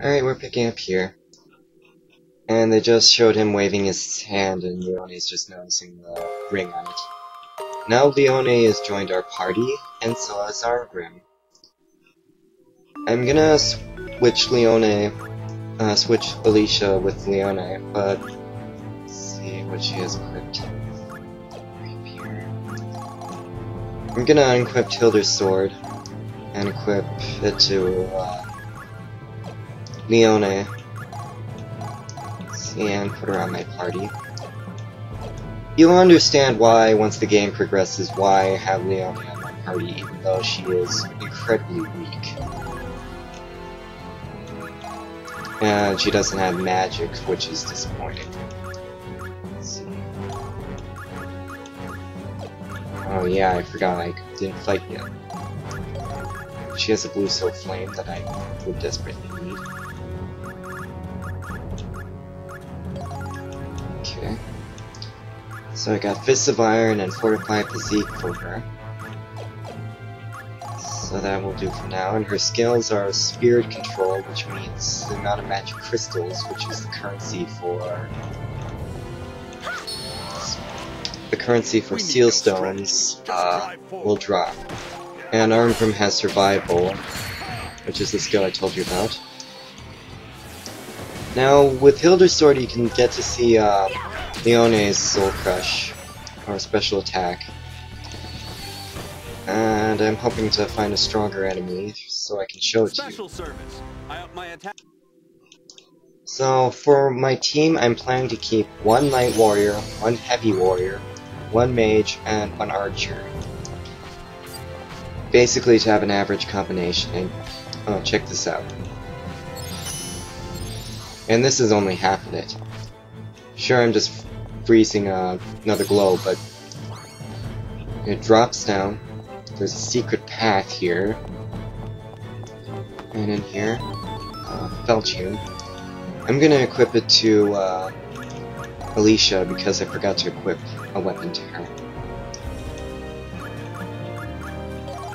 Alright, we're picking up here. And they just showed him waving his hand, and Leone's just noticing the ring on it. Now Leone has joined our party, and so has Argrim. I'm gonna switch Alicia with Leone, but let's see what she has equipped. Rapier. I'm gonna unequip Hilda's sword and equip it to Leone. And put her on my party. You'll understand why, once the game progresses, why I have Leone on my party, even though she is incredibly weak. And she doesn't have magic, which is disappointing. Let's see. Oh yeah, I forgot I didn't fight yet. She has a blue soul flame that I would desperately need. Okay. So I got Fists of Iron and Fortified Physique for her. So that will do for now. And her skills are Spirit Control, which means the amount of magic crystals, which is the currency for seal stones, will drop. And Armgrim has Survival, which is the skill I told you about. Now, with Hilda's sword, you can get to see Leone's Soul Crush, or Special Attack. And I'm hoping to find a stronger enemy, so I can show it to you. So, for my team, I'm planning to keep one Light Warrior, one Heavy Warrior, one Mage, and one Archer. Basically to have an average combination, and oh, check this out. And this is only half of it. Sure, I'm just freezing another globe, but it drops down. There's a secret path here. And in here, Felchune. I'm gonna equip it to Alicia because I forgot to equip a weapon to her.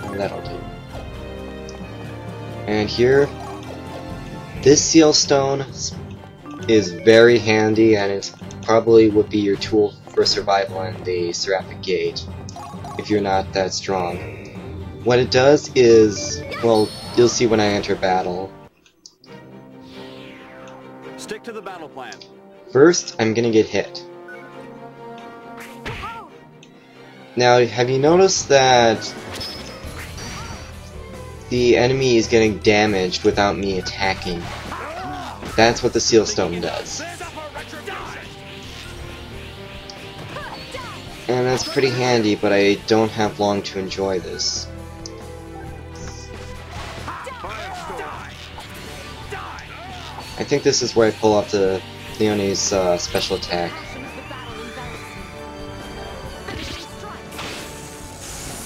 And that'll do. And here, this seal stone is very handy, and it probably would be your tool for survival in the Seraphic Gate, if you're not that strong. What it does is, well, you'll see when I enter battle. Stick to the battle plan. First, I'm gonna get hit. Now, have you noticed that the enemy is getting damaged without me attacking? That's what the Seal Stone does. And that's pretty handy, but I don't have long to enjoy this. I think this is where I pull off the Leone's special attack.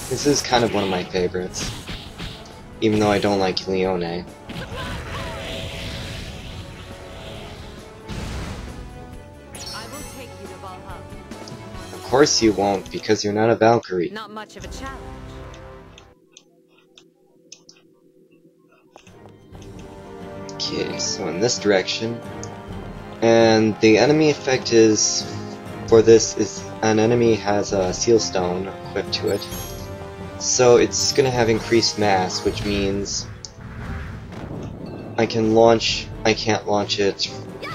This is kind of one of my favorites, even though I don't like Leone. Of course you won't, because you're not a Valkyrie. Not much of a challenge. Okay, so in this direction. And the enemy effect is, for this, is an enemy has a seal stone equipped to it. So it's gonna have increased mass, which means I can't launch it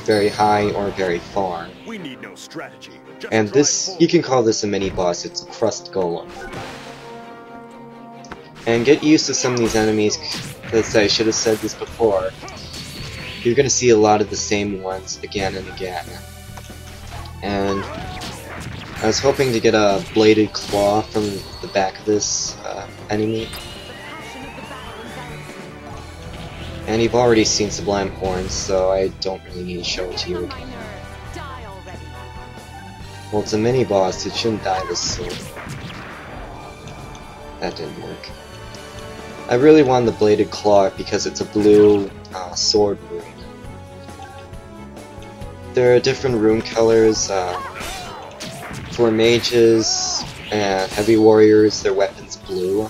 very high or very far. We need no strategy. And this, you can call this a mini-boss, it's a Crust Golem. And get used to some of these enemies, because I should have said this before. You're gonna see a lot of the same ones again and again. And I was hoping to get a bladed claw from the back of this enemy. And you've already seen Sublime Horns, so I don't really need to show it to you again. Well, it's a mini-boss, it shouldn't die this soon. That didn't work. I really wanted the Bladed Claw because it's a blue sword rune. There are different rune colors. For mages and heavy warriors, their weapon's blue.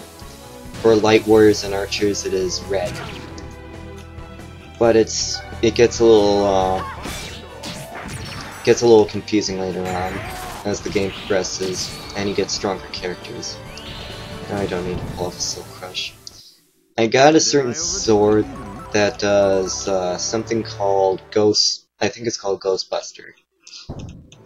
For light warriors and archers, it is red. but it gets a little confusing later on as the game progresses and you get stronger characters. Now I don't need to pull off a Silk Crush. I got a certain sword that does something called Ghost. I think it's called Ghostbuster.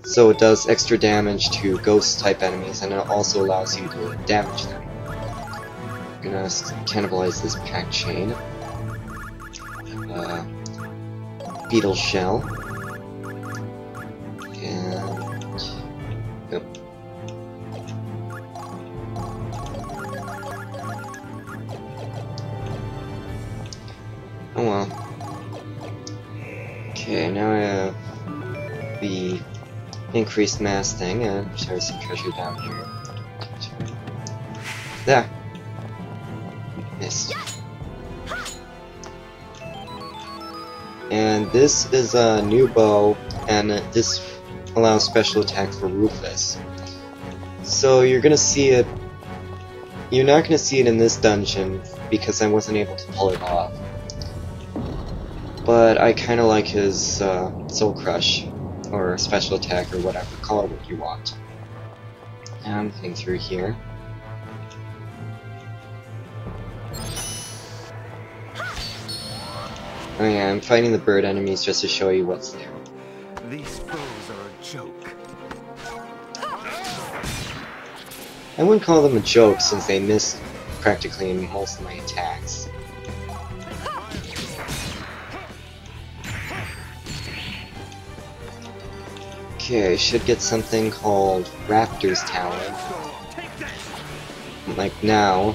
So it does extra damage to ghost type enemies, and it also allows you to damage them. I'm gonna cannibalize this pack chain. Beetle shell. And yep. Oh well. Okay, now I have the increased mass thing, and there's some treasure down here. There! Missed. And this is a new bow, and this allows special attack for Rufus. So you're gonna see it. You're not gonna see it in this dungeon because I wasn't able to pull it off. But I kinda like his Soul Crush, or special attack, or whatever. Call it what you want. And I'm heading through here. Oh yeah, I'm fighting the bird enemies just to show you what's there. These foes are a joke. I wouldn't call them a joke since they miss practically in most of my attacks. Okay, I should get something called Raptor's Talon. Like now.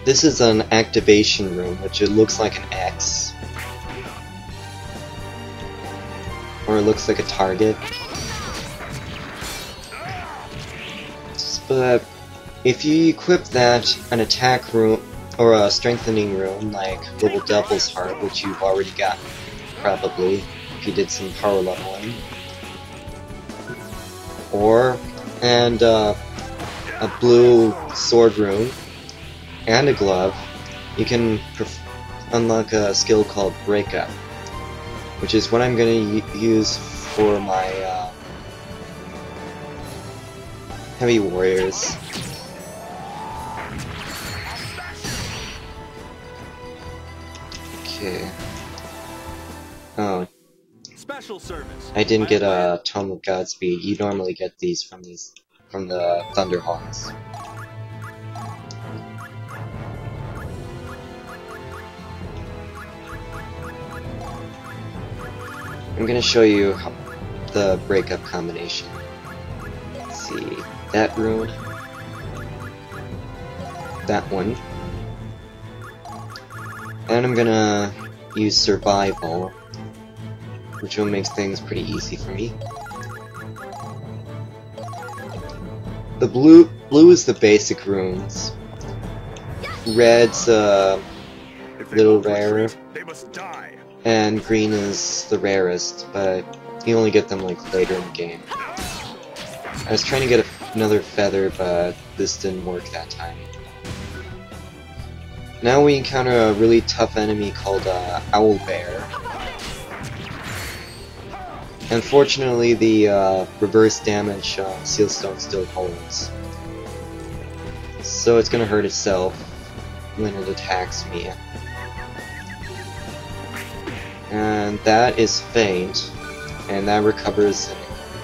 This is an activation room, which it looks like an X. Or it looks like a target. But if you equip that, an attack room, or a strengthening room, like Little Devil's Heart, which you've already got, probably, if you did some power leveling. And a blue sword rune, and a glove, you can unlock a skill called Breakup, which is what I'm going to use for my heavy warriors. Okay. Oh, Special service. I didn't get a Tome of Godspeed. You normally get these from the Thunderhawks. I'm gonna show you the breakup combination. Let's see, that rune, that one, and I'm gonna use survival, which will make things pretty easy for me. The blue is the basic runes. Red's little rarer. They must die. And green is the rarest, but you only get them like later in the game. I was trying to get another feather, but this didn't work that time. Now we encounter a really tough enemy called Owlbear. Unfortunately, the reverse damage Sealstone still holds. So it's gonna hurt itself when it attacks me. And that is Feint, and that recovers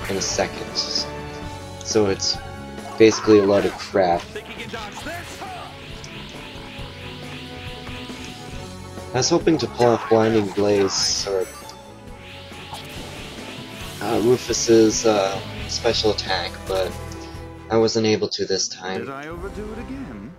in a second. So it's basically a lot of crap. I was hoping to pull off Blinding Blaze, or Rufus's special attack, but I wasn't able to this time. Did I overdo it again?